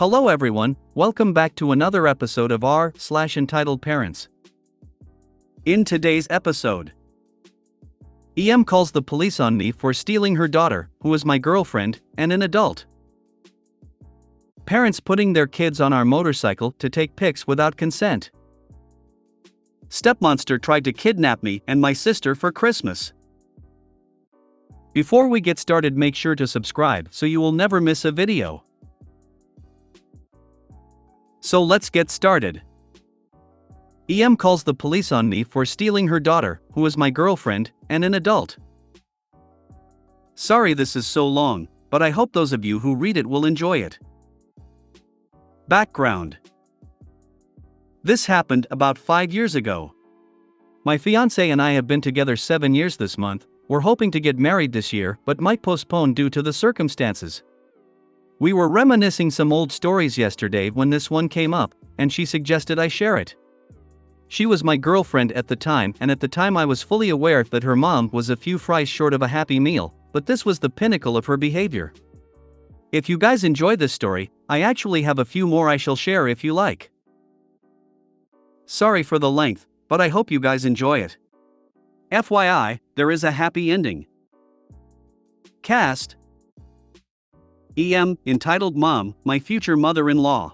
Hello everyone, welcome back to another episode of r/Entitled Parents. In today's episode, EM calls the police on me for stealing her daughter, who is my girlfriend, and an adult. Parents putting their kids on our motorcycle to take pics without consent. Stepmonster tried to kidnap me and my sister for Christmas. Before we get started, make sure to subscribe so you will never miss a video. So let's get started. EM calls the police on me for stealing her daughter, who is my girlfriend, and an adult. Sorry this is so long, but I hope those of you who read it will enjoy it. Background. This happened about 5 years ago. My fiancé and I have been together 7 years this month. We're hoping to get married this year, but might postpone due to the circumstances. We were reminiscing some old stories yesterday when this one came up, and she suggested I share it. She was my girlfriend at the time, and at the time I was fully aware that her mom was a few fries short of a happy meal, but this was the pinnacle of her behavior. If you guys enjoy this story, I actually have a few more I shall share if you like. Sorry for the length, but I hope you guys enjoy it. FYI, there is a happy ending. Cast: EM, entitled Mom, my future mother-in-law.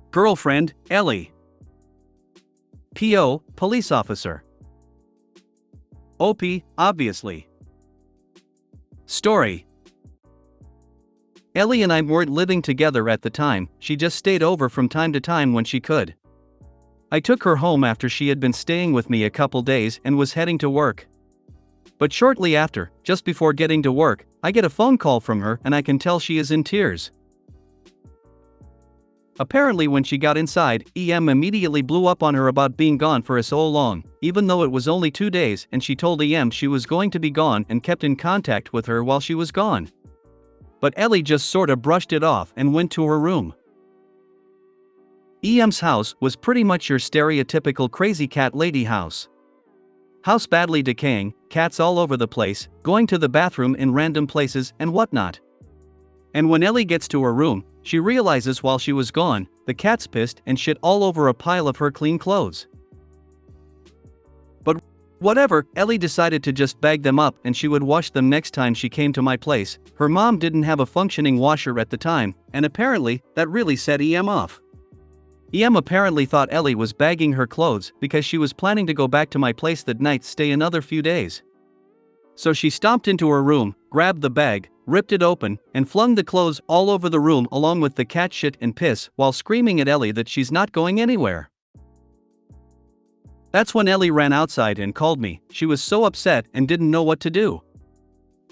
Girlfriend, Ellie. PO, police officer. OP, obviously. Story: Ellie and I weren't living together at the time, she just stayed over from time to time when she could. I took her home after she had been staying with me a couple days and was heading to work. But shortly after, just before getting to work, I get a phone call from her and I can tell she is in tears. Apparently when she got inside, EM immediately blew up on her about being gone for so long, even though it was only 2 days, and she told EM she was going to be gone and kept in contact with her while she was gone. But Ellie just sorta brushed it off and went to her room. EM's house was pretty much your stereotypical crazy cat lady house. House badly decaying, cats all over the place, going to the bathroom in random places and whatnot. And when Ellie gets to her room, she realizes while she was gone, the cats pissed and shit all over a pile of her clean clothes. But whatever, Ellie decided to just bag them up and she would wash them next time she came to my place. Her mom didn't have a functioning washer at the time, and apparently, that really set EM off. EM apparently thought Ellie was bagging her clothes because she was planning to go back to my place that night, stay another few days. So she stomped into her room, grabbed the bag, ripped it open, and flung the clothes all over the room along with the cat shit and piss while screaming at Ellie that she's not going anywhere. That's when Ellie ran outside and called me. She was so upset and didn't know what to do.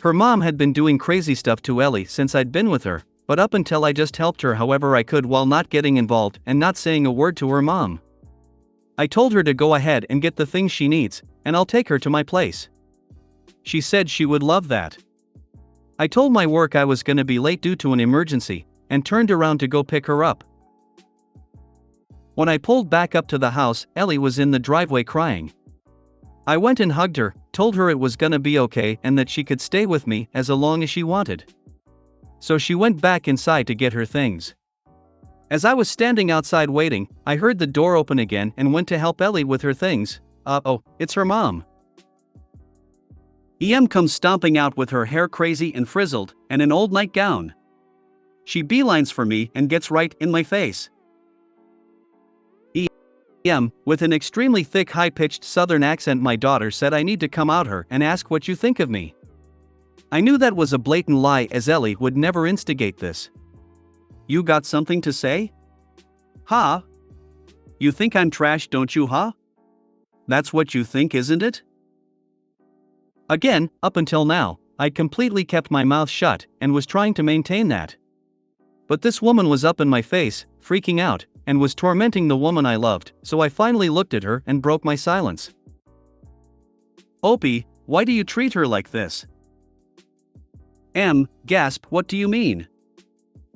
Her mom had been doing crazy stuff to Ellie since I'd been with her, but up until I just helped her however I could while not getting involved and not saying a word to her mom. I told her to go ahead and get the things she needs, and I'll take her to my place. She said she would love that. I told my work I was gonna be late due to an emergency, and turned around to go pick her up. When I pulled back up to the house, Ellie was in the driveway crying. I went and hugged her, told her it was gonna be okay and that she could stay with me as long as she wanted. So she went back inside to get her things. As I was standing outside waiting, I heard the door open again and went to help Ellie with her things. Oh, it's her mom. EM comes stomping out with her hair crazy and frizzled, and an old nightgown. She beelines for me and gets right in my face. EM, with an extremely thick high-pitched southern accent, my daughter said I need to come out her and ask what you think of me. I knew that was a blatant lie as Ellie would never instigate this. You got something to say? Huh? You think I'm trash, don't you, huh? That's what you think, isn't it? Again, up until now, I'd completely kept my mouth shut and was trying to maintain that. But this woman was up in my face, freaking out, and was tormenting the woman I loved, so I finally looked at her and broke my silence. Opie, why do you treat her like this? Gasp, what do you mean?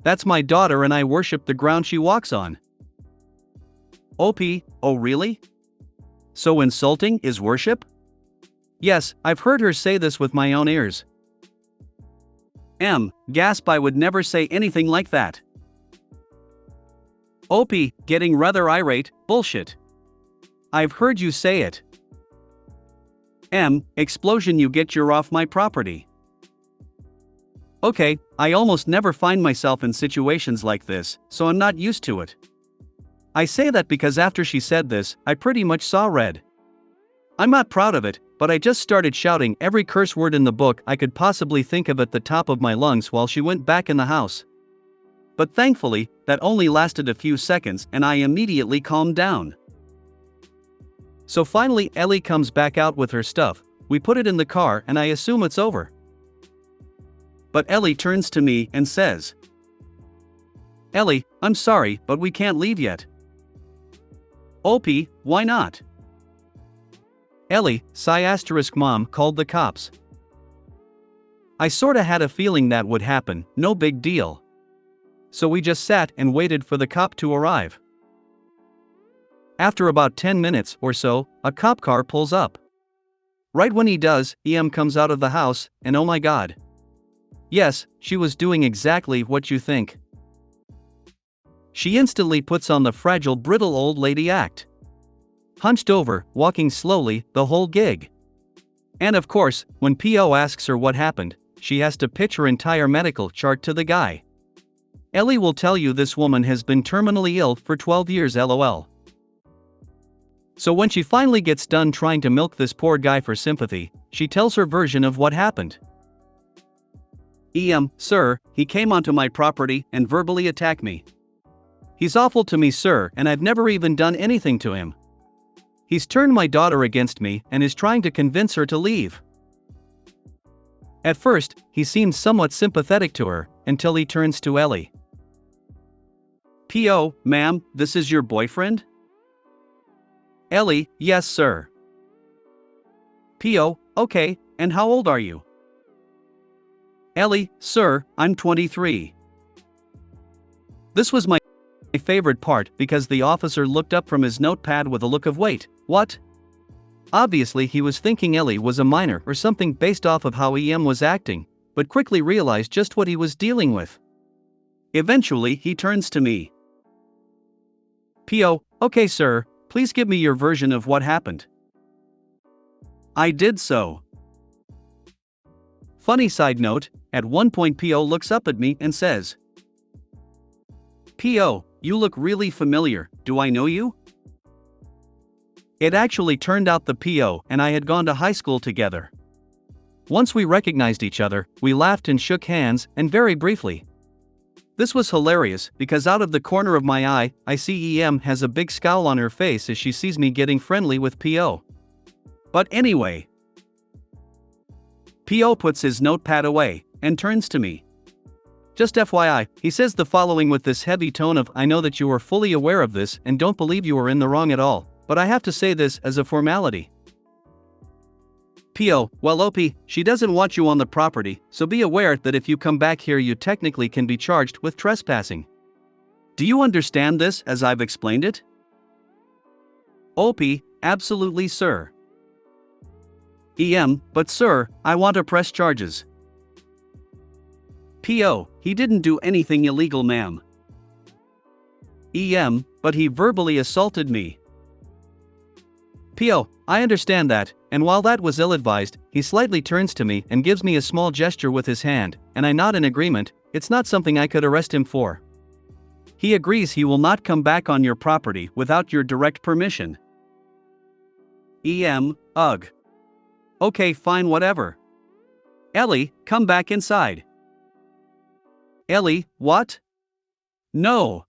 That's my daughter and I worship the ground she walks on. OP, oh really? So insulting is worship? Yes, I've heard her say this with my own ears. Gasp, I would never say anything like that. OP, getting rather irate, bullshit. I've heard you say it. M, explosion, you get you're off my property. Okay, I almost never find myself in situations like this, so I'm not used to it. I say that because after she said this, I pretty much saw red. I'm not proud of it, but I just started shouting every curse word in the book I could possibly think of at the top of my lungs while she went back in the house. But thankfully, that only lasted a few seconds and I immediately calmed down. So finally Ellie comes back out with her stuff, we put it in the car and I assume it's over. But Ellie turns to me and says, "Ellie, I'm sorry, but we can't leave yet." OP, why not? Ellie, Mom called the cops. I sorta had a feeling that would happen, no big deal. So we just sat and waited for the cop to arrive. After about 10 minutes or so, a cop car pulls up. Right when he does, EM comes out of the house, and oh my god. Yes, she was doing exactly what you think. She instantly puts on the fragile, brittle old lady act. Hunched over, walking slowly, the whole gig. And of course, when PO asks her what happened, she has to pitch her entire medical chart to the guy. Ellie will tell you this woman has been terminally ill for 12 years lol. So when she finally gets done trying to milk this poor guy for sympathy, she tells her version of what happened. EM, sir, he came onto my property and verbally attacked me. He's awful to me, sir, and I've never even done anything to him. He's turned my daughter against me and is trying to convince her to leave. At first, he seemed somewhat sympathetic to her, until he turns to Ellie. PO, ma'am, this is your boyfriend? Ellie, yes sir. PO, okay, and how old are you? Ellie, sir, I'm 23. This was my favorite part because the officer looked up from his notepad with a look of wait, what? Obviously he was thinking Ellie was a minor or something based off of how EM was acting, but quickly realized just what he was dealing with. Eventually he turns to me. PO, okay sir, please give me your version of what happened. I did so. Funny side note, at one point PO looks up at me and says, PO, you look really familiar, do I know you? It actually turned out the PO and I had gone to high school together. Once we recognized each other, we laughed and shook hands, and very briefly. This was hilarious because out of the corner of my eye, I see EM has a big scowl on her face as she sees me getting friendly with PO. But anyway, PO puts his notepad away and turns to me. Just FYI, he says the following with this heavy tone of I know that you are fully aware of this and don't believe you are in the wrong at all, but I have to say this as a formality. PO, well OP, she doesn't want you on the property, so be aware that if you come back here you technically can be charged with trespassing. Do you understand this as I've explained it? OP, absolutely sir. EM, but sir, I want to press charges. PO, he didn't do anything illegal ma'am. EM, but he verbally assaulted me. PO, I understand that, and while that was ill-advised, he slightly turns to me and gives me a small gesture with his hand, and I nod in agreement. It's not something I could arrest him for. He agrees he will not come back on your property without your direct permission. EM, ugh. Okay fine whatever. Ellie, come back inside. Ellie, what? No.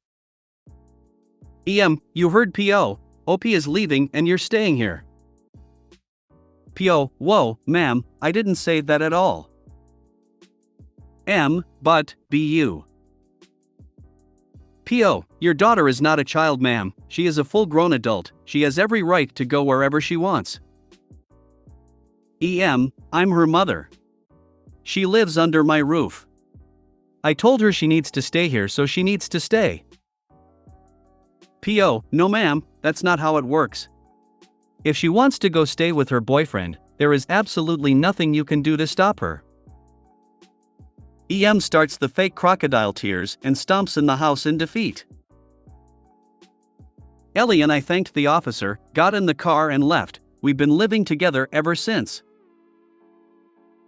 EM, you heard PO. OP is leaving and you're staying here. PO, whoa, ma'am, I didn't say that at all. M, but, BU. PO, your daughter is not a child ma'am, she is a full-grown adult, she has every right to go wherever she wants. EM, I'm her mother. She lives under my roof. I told her she needs to stay here so she needs to stay. PO, no ma'am, that's not how it works. If she wants to go stay with her boyfriend, there is absolutely nothing you can do to stop her. EM starts the fake crocodile tears and stomps in the house in defeat. Ellie and I thanked the officer, got in the car and left. We've been living together ever since.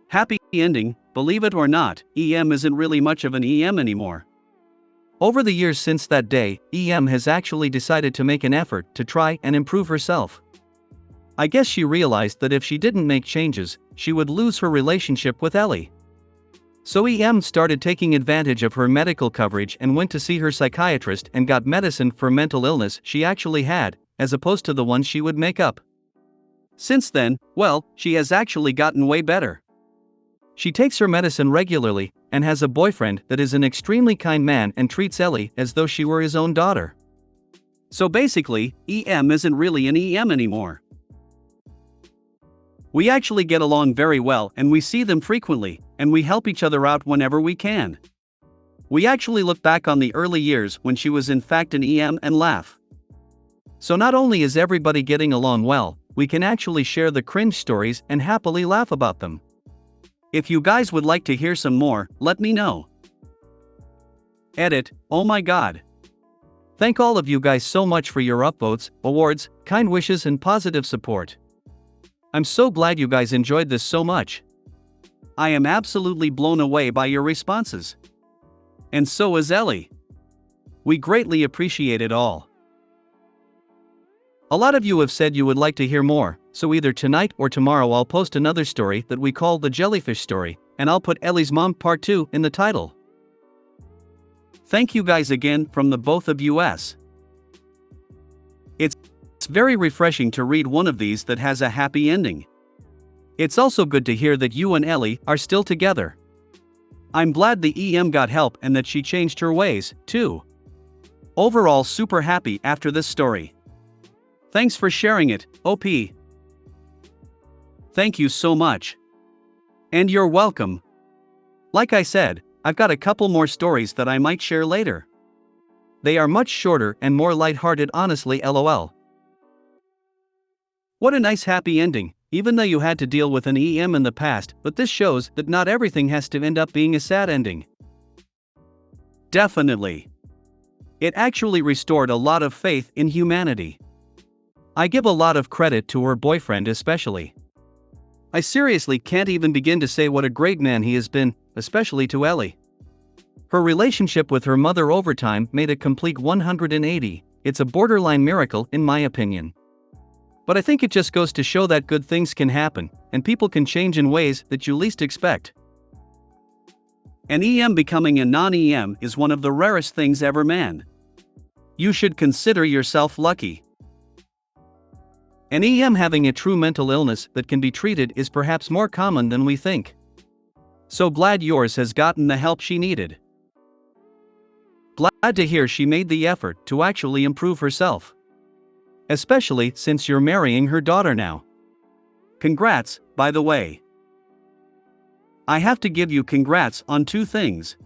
Happy ending. Believe it or not, EM isn't really much of an EM anymore. Over the years since that day, EM has actually decided to make an effort to try and improve herself. I guess she realized that if she didn't make changes, she would lose her relationship with Ellie. So EM started taking advantage of her medical coverage and went to see her psychiatrist and got medicine for mental illness she actually had, as opposed to the one she would make up. Since then, well, she has actually gotten way better. She takes her medicine regularly and has a boyfriend that is an extremely kind man and treats Ellie as though she were his own daughter. So basically, EM isn't really an EM anymore. We actually get along very well and we see them frequently, and we help each other out whenever we can. We actually look back on the early years when she was in fact an EM and laugh. So not only is everybody getting along well, we can actually share the cringe stories and happily laugh about them. If you guys would like to hear some more, let me know. Edit. Oh my god. Thank all of you guys so much for your upvotes, awards, kind wishes and positive support. I'm so glad you guys enjoyed this so much. I am absolutely blown away by your responses. And so is Ellie. We greatly appreciate it all. A lot of you have said you would like to hear more, so either tonight or tomorrow I'll post another story that we call the jellyfish story, and I'll put Ellie's mom part 2 in the title. Thank you guys again from the both of us. It's very refreshing to read one of these that has a happy ending. It's also good to hear that you and Ellie are still together. I'm glad the EM got help and that she changed her ways, too. Overall super happy after this story. Thanks for sharing it, OP. Thank you so much. And you're welcome. Like I said, I've got a couple more stories that I might share later. They are much shorter and more lighthearted, honestly, lol. What a nice happy ending, even though you had to deal with an EM in the past, but this shows that not everything has to end up being a sad ending. Definitely. It actually restored a lot of faith in humanity. I give a lot of credit to her boyfriend especially. I seriously can't even begin to say what a great man he has been, especially to Ellie. Her relationship with her mother over time made a complete 180, it's a borderline miracle in my opinion. But I think it just goes to show that good things can happen, and people can change in ways that you least expect. An EM becoming a non-EM is one of the rarest things ever, man. You should consider yourself lucky. An EM having a true mental illness that can be treated is perhaps more common than we think. So glad yours has gotten the help she needed. Glad to hear she made the effort to actually improve herself. Especially since you're marrying her daughter now. Congrats, by the way. I have to give you congrats on two things.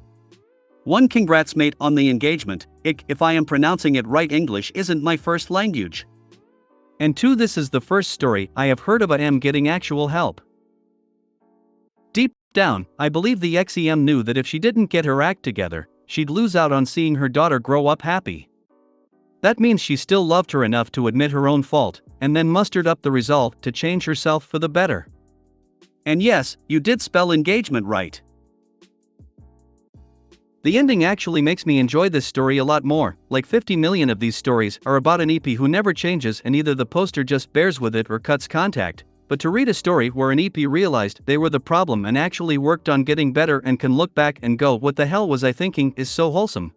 One, congrats mate on the engagement, if I am pronouncing it right, English isn't my first language. And two, this is the first story I have heard of a EM getting actual help. Deep down, I believe the ex-EM knew that if she didn't get her act together, she'd lose out on seeing her daughter grow up happy. That means she still loved her enough to admit her own fault, and then mustered up the resolve to change herself for the better. And yes, you did spell engagement right. The ending actually makes me enjoy this story a lot more, like 50 million of these stories are about an EP who never changes and either the poster just bears with it or cuts contact, but to read a story where an EP realized they were the problem and actually worked on getting better and can look back and go, what the hell was I thinking, is so wholesome.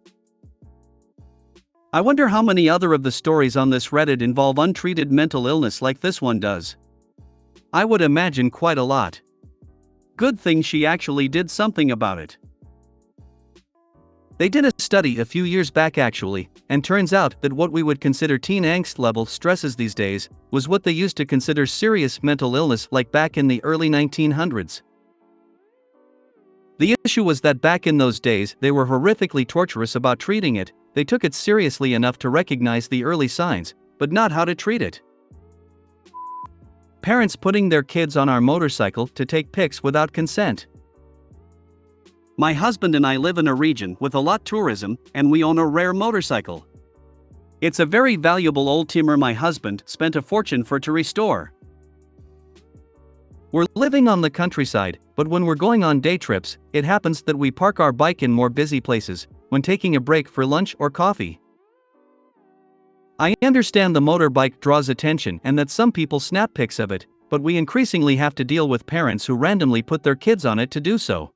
I wonder how many other of the stories on this Reddit involve untreated mental illness like this one does. I would imagine quite a lot. Good thing she actually did something about it. They did a study a few years back actually, and turns out that what we would consider teen angst level stresses these days was what they used to consider serious mental illness like back in the early 1900s. The issue was that back in those days they were horrifically torturous about treating it. They took it seriously enough to recognize the early signs, but not how to treat it. Parents putting their kids on our motorcycle to take pics without consent. My husband and I live in a region with a lot of tourism, and we own a rare motorcycle. It's a very valuable old timber my husband spent a fortune for to restore. We're living on the countryside, but when we're going on day trips, it happens that we park our bike in more busy places, when taking a break for lunch or coffee. I understand the motorbike draws attention and that some people snap pics of it, but we increasingly have to deal with parents who randomly put their kids on it to do so.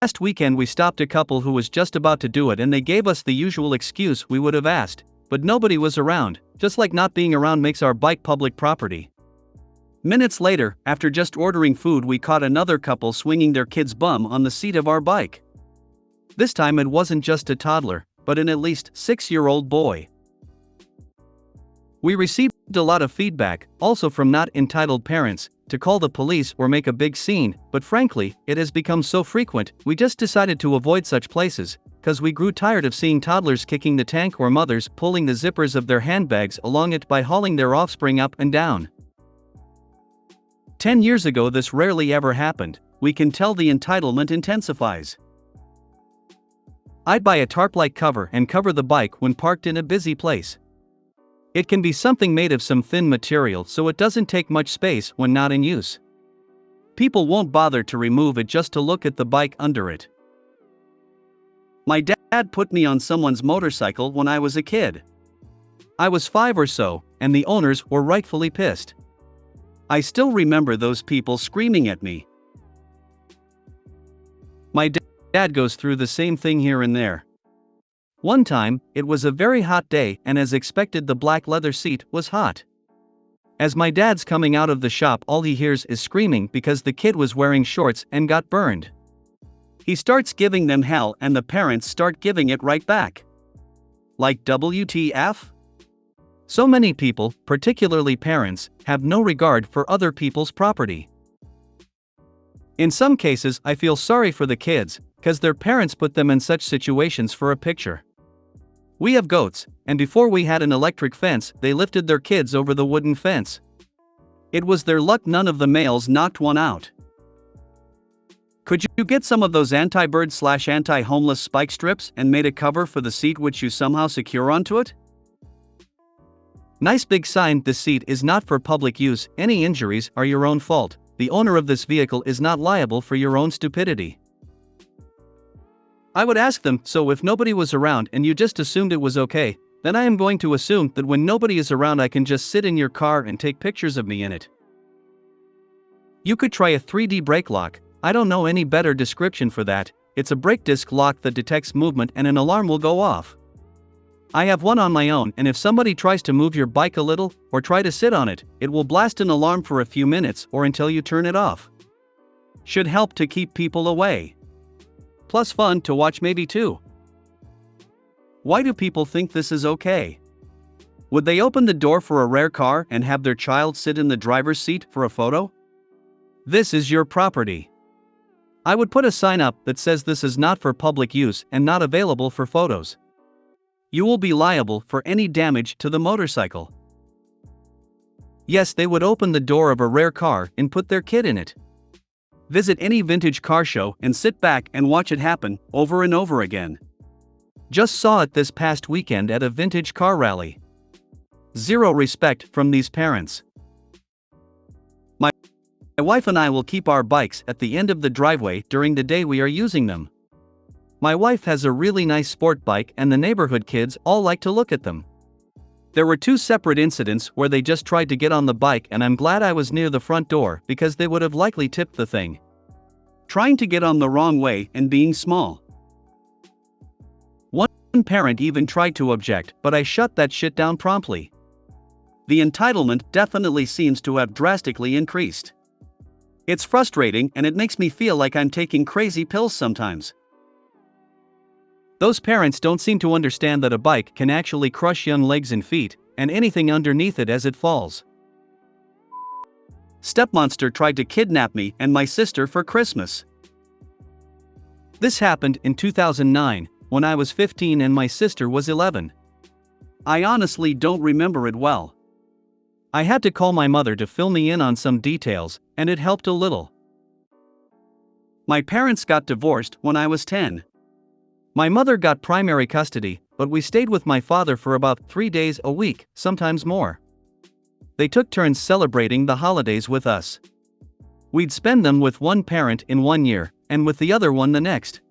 Last weekend we stopped a couple who was just about to do it and they gave us the usual excuse we would have asked, but nobody was around, just like not being around makes our bike public property. Minutes later, after just ordering food, we caught another couple swinging their kid's bum on the seat of our bike. This time it wasn't just a toddler, but an at least 6-year-old boy. We received a lot of feedback, also from not entitled parents, to call the police or make a big scene, but frankly, it has become so frequent, we just decided to avoid such places, cause we grew tired of seeing toddlers kicking the tank or mothers pulling the zippers of their handbags along it by hauling their offspring up and down. 10 years ago this rarely ever happened, we can tell the entitlement intensifies. I'd buy a tarp-like cover and cover the bike when parked in a busy place. It can be something made of some thin material so it doesn't take much space when not in use. People won't bother to remove it just to look at the bike under it. My dad put me on someone's motorcycle when I was a kid. I was 5 or so, and the owners were rightfully pissed. I still remember those people screaming at me. My dad goes through the same thing here and there. One time, it was a very hot day and as expected the black leather seat was hot. As my dad's coming out of the shop all he hears is screaming because the kid was wearing shorts and got burned. He starts giving them hell and the parents start giving it right back. Like WTF? So many people, particularly parents, have no regard for other people's property. In some cases I feel sorry for the kids, cause their parents put them in such situations for a picture. We have goats, and before we had an electric fence they lifted their kids over the wooden fence. It was their luck none of the males knocked one out. Could you get some of those anti-bird/anti-homeless spike strips and made a cover for the seat which you somehow secure onto it? Nice big sign, this seat is not for public use, any injuries are your own fault, the owner of this vehicle is not liable for your own stupidity. I would ask them, so if nobody was around and you just assumed it was okay, then I am going to assume that when nobody is around I can just sit in your car and take pictures of me in it. You could try a 3D brake lock, I don't know any better description for that, it's a brake disc lock that detects movement and an alarm will go off. I have one on my own and if somebody tries to move your bike a little, or try to sit on it, it will blast an alarm for a few minutes or until you turn it off. Should help to keep people away. Plus fun to watch maybe too. Why do people think this is okay? Would they open the door for a rare car and have their child sit in the driver's seat for a photo? This is your property. I would put a sign up that says this is not for public use and not available for photos. You will be liable for any damage to the motorcycle. Yes, they would open the door of a rare car and put their kid in it. Visit any vintage car show and sit back and watch it happen over and over again. Just saw it this past weekend at a vintage car rally. Zero respect from these parents. My wife and I will keep our bikes at the end of the driveway during the day we are using them. My wife has a really nice sport bike and the neighborhood kids all like to look at them. There were 2 separate incidents where they just tried to get on the bike and I'm glad I was near the front door because they would have likely tipped the thing. Trying to get on the wrong way and being small. One parent even tried to object, but I shut that shit down promptly. The entitlement definitely seems to have drastically increased. It's frustrating and it makes me feel like I'm taking crazy pills sometimes. Those parents don't seem to understand that a bike can actually crush young legs and feet, and anything underneath it as it falls. Stepmonster tried to kidnap me and my sister for Christmas. This happened in 2009, when I was 15 and my sister was 11. I honestly don't remember it well. I had to call my mother to fill me in on some details, and it helped a little. My parents got divorced when I was 10. My mother got primary custody, but we stayed with my father for about 3 days a week, sometimes more. They took turns celebrating the holidays with us. We'd spend them with one parent in 1 year, and with the other one the next.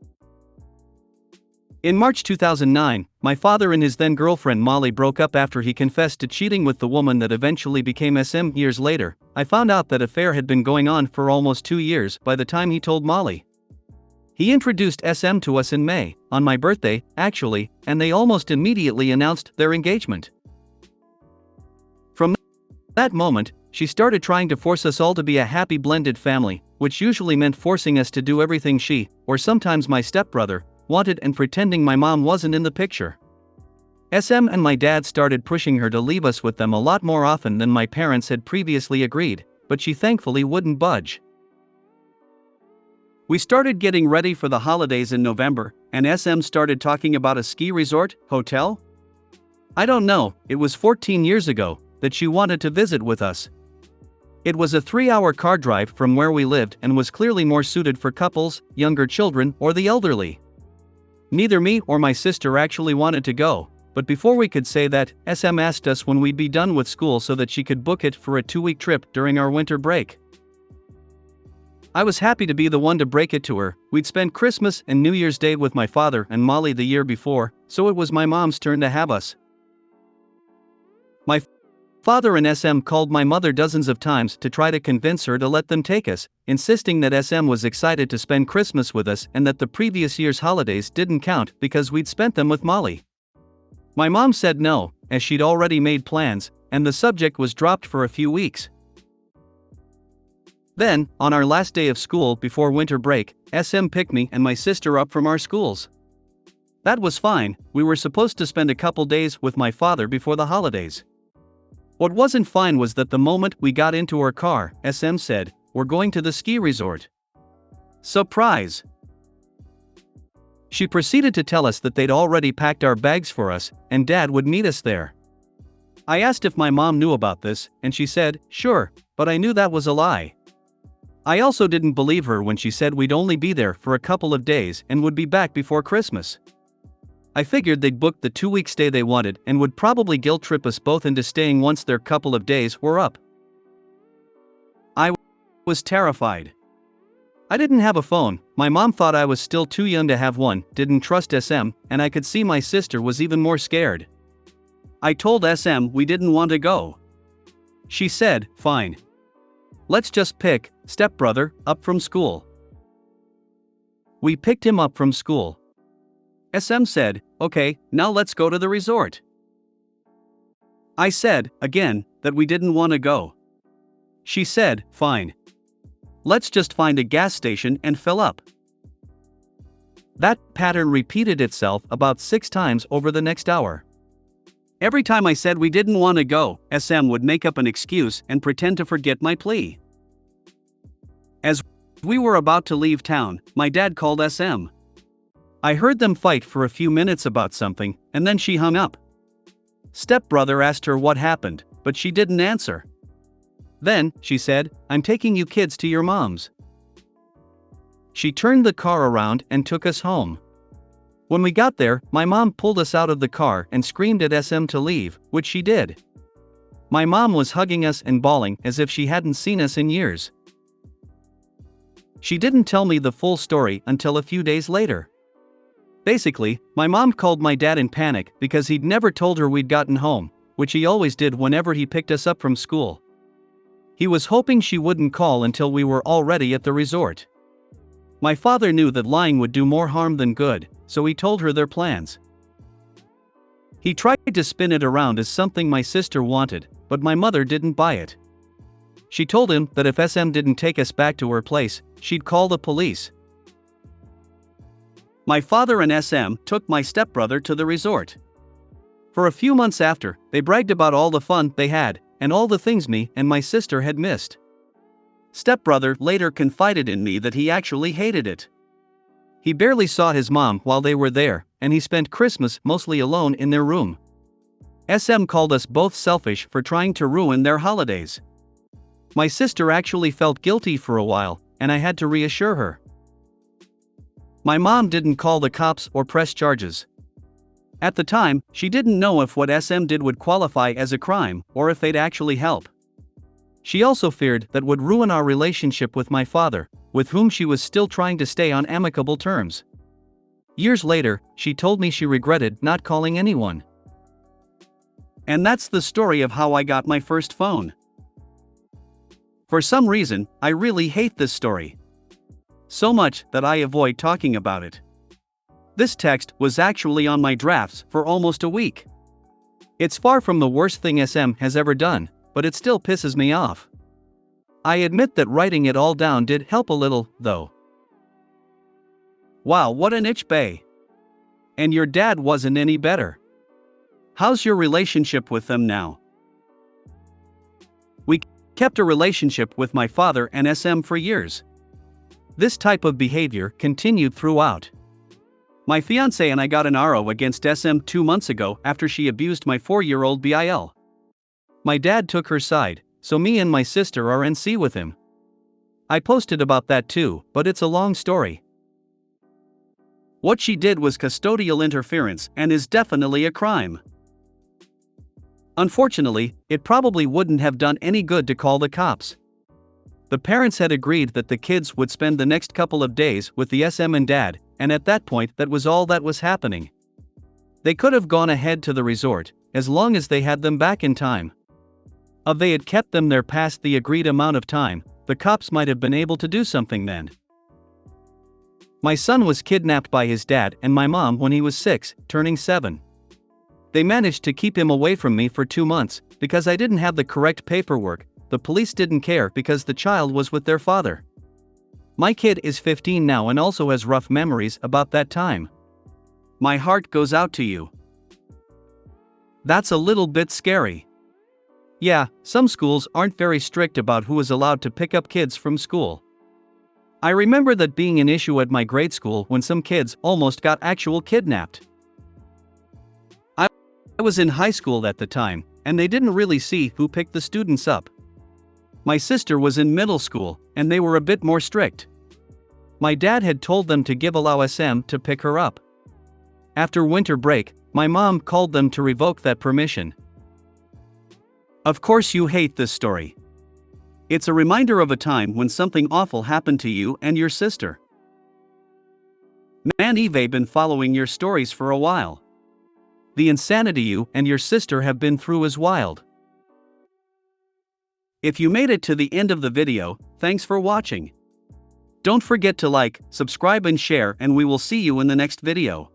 In March 2009, my father and his then-girlfriend Molly broke up after he confessed to cheating with the woman that eventually became SM. Years later, I found out that affair had been going on for almost 2 years by the time he told Molly. He introduced SM to us in May, on my birthday, actually, and they almost immediately announced their engagement. From that moment, she started trying to force us all to be a happy blended family, which usually meant forcing us to do everything she, or sometimes my stepbrother, wanted and pretending my mom wasn't in the picture. SM and my dad started pushing her to leave us with them a lot more often than my parents had previously agreed, but she thankfully wouldn't budge. We started getting ready for the holidays in November, and SM started talking about a ski resort, hotel? I don't know, it was 14 years ago, that she wanted to visit with us. It was a 3-hour car drive from where we lived and was clearly more suited for couples, younger children, or the elderly. Neither me or my sister actually wanted to go, but before we could say that, SM asked us when we'd be done with school so that she could book it for a 2-week trip during our winter break. I was happy to be the one to break it to her. We'd spent Christmas and New Year's Day with my father and Molly the year before, so it was my mom's turn to have us. My father and SM called my mother dozens of times to try to convince her to let them take us, insisting that SM was excited to spend Christmas with us and that the previous year's holidays didn't count because we'd spent them with Molly. My mom said no, as she'd already made plans, and the subject was dropped for a few weeks. Then, on our last day of school before winter break, SM picked me and my sister up from our schools. That was fine, we were supposed to spend a couple days with my father before the holidays. What wasn't fine was that the moment we got into her car, SM said, "We're going to the ski resort." Surprise! She proceeded to tell us that they'd already packed our bags for us, and Dad would meet us there. I asked if my mom knew about this, and she said, "Sure," but I knew that was a lie. I also didn't believe her when she said we'd only be there for a couple of days and would be back before Christmas. I figured they'd booked the 2-week stay they wanted and would probably guilt trip us both into staying once their couple of days were up. I was terrified. I didn't have a phone, my mom thought I was still too young to have one, didn't trust SM, and I could see my sister was even more scared. I told SM we didn't want to go. She said, "Fine. Let's just pick stepbrother up from school." We picked him up from school. SM said, "Okay, now let's go to the resort." I said, again, that we didn't want to go. She said, "Fine. Let's just find a gas station and fill up." That pattern repeated itself about 6 times over the next hour. Every time I said we didn't want to go, SM would make up an excuse and pretend to forget my plea. As we were about to leave town, my dad called SM. I heard them fight for a few minutes about something, and then she hung up. Stepbrother asked her what happened, but she didn't answer. Then, she said, "I'm taking you kids to your mom's." She turned the car around and took us home. When we got there, my mom pulled us out of the car and screamed at SM to leave, which she did. My mom was hugging us and bawling as if she hadn't seen us in years. She didn't tell me the full story until a few days later. Basically, my mom called my dad in panic because he'd never told her we'd gotten home, which he always did whenever he picked us up from school. He was hoping she wouldn't call until we were already at the resort. My father knew that lying would do more harm than good, so he told her their plans. He tried to spin it around as something my sister wanted, but my mother didn't buy it. She told him that if SM didn't take us back to her place, she'd call the police. My father and SM took my stepbrother to the resort. For a few months after, they bragged about all the fun they had, and all the things me and my sister had missed. Stepbrother later confided in me that he actually hated it. He barely saw his mom while they were there, and he spent Christmas mostly alone in their room. SM called us both selfish for trying to ruin their holidays. My sister actually felt guilty for a while, and I had to reassure her. My mom didn't call the cops or press charges. At the time, she didn't know if what SM did would qualify as a crime or if they'd actually help. She also feared that would ruin our relationship with my father, with whom she was still trying to stay on amicable terms. Years later, she told me she regretted not calling anyone. And that's the story of how I got my first phone. For some reason, I really hate this story. So much that I avoid talking about it. This text was actually on my drafts for almost a week. It's far from the worst thing SM has ever done, but it still pisses me off. I admit that writing it all down did help a little, though. Wow, what an itch bay. And your dad wasn't any better. How's your relationship with them now? We kept a relationship with my father and SM for years. This type of behavior continued throughout. My fiancée and I got an RO against SM 2 months ago after she abused my 4-year-old BIL. My dad took her side, so me and my sister are NC with him. I posted about that too, but it's a long story. What she did was custodial interference and is definitely a crime. Unfortunately, it probably wouldn't have done any good to call the cops. The parents had agreed that the kids would spend the next couple of days with the SM and dad, and at that point that was all that was happening. They could have gone ahead to the resort, as long as they had them back in time. If they had kept them there past the agreed amount of time, the cops might have been able to do something then. My son was kidnapped by his dad and my mom when he was 6, turning 7. They managed to keep him away from me for 2 months, because I didn't have the correct paperwork. The police didn't care because the child was with their father. My kid is 15 now and also has rough memories about that time. My heart goes out to you. That's a little bit scary. Yeah, some schools aren't very strict about who is allowed to pick up kids from school. I remember that being an issue at my grade school when some kids almost got actual kidnapped. I was in high school at the time, and they didn't really see who picked the students up. My sister was in middle school, and they were a bit more strict. My dad had told them to allow SM to pick her up. After winter break, my mom called them to revoke that permission. Of course you hate this story. It's a reminder of a time when something awful happened to you and your sister. Man, I've been following your stories for a while. The insanity you and your sister have been through is wild. If you made it to the end of the video, thanks for watching. Don't forget to like, subscribe and share, and we will see you in the next video.